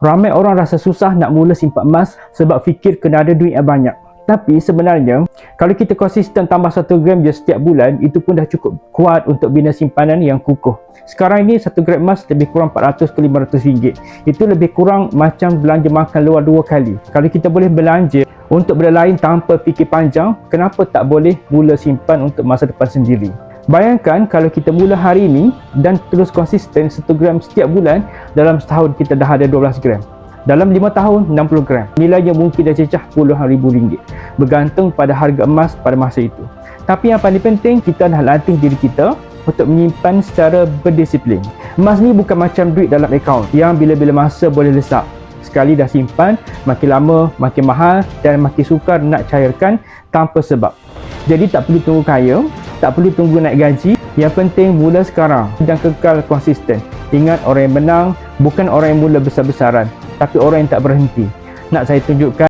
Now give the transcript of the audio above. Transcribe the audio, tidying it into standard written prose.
Ramai orang rasa susah nak mula simpan emas sebab fikir kena ada duit yang banyak. Tapi sebenarnya, kalau kita konsisten tambah 1 gram je setiap bulan, itu pun dah cukup kuat untuk bina simpanan yang kukuh. Sekarang ini 1 gram emas lebih kurang 400 ke 500 ringgit. Itu lebih kurang macam belanja makan luar 2 kali. Kalau kita boleh belanja untuk benda lain tanpa fikir panjang, kenapa tak boleh mula simpan untuk masa depan sendiri? Bayangkan kalau kita mula hari ini dan terus konsisten 1 gram setiap bulan, dalam setahun kita dah ada 12 gram. Dalam 5 tahun, 60 gram. Nilainya mungkin dah cecah puluhan ribu ringgit, bergantung pada harga emas pada masa itu. Tapi yang paling penting, kita nak latih diri kita untuk menyimpan secara berdisiplin. Emas ni bukan macam duit dalam akaun yang bila-bila masa boleh lesap. Sekali dah simpan, makin lama makin mahal dan makin sukar nak cairkan tanpa sebab. Jadi tak perlu tunggu kaya, tak perlu tunggu naik gaji. Yang penting mula sekarang dan kekal konsisten. Ingat, orang yang menang bukan orang yang mula besar-besaran, tapi orang yang tak berhenti. Nak saya tunjukkan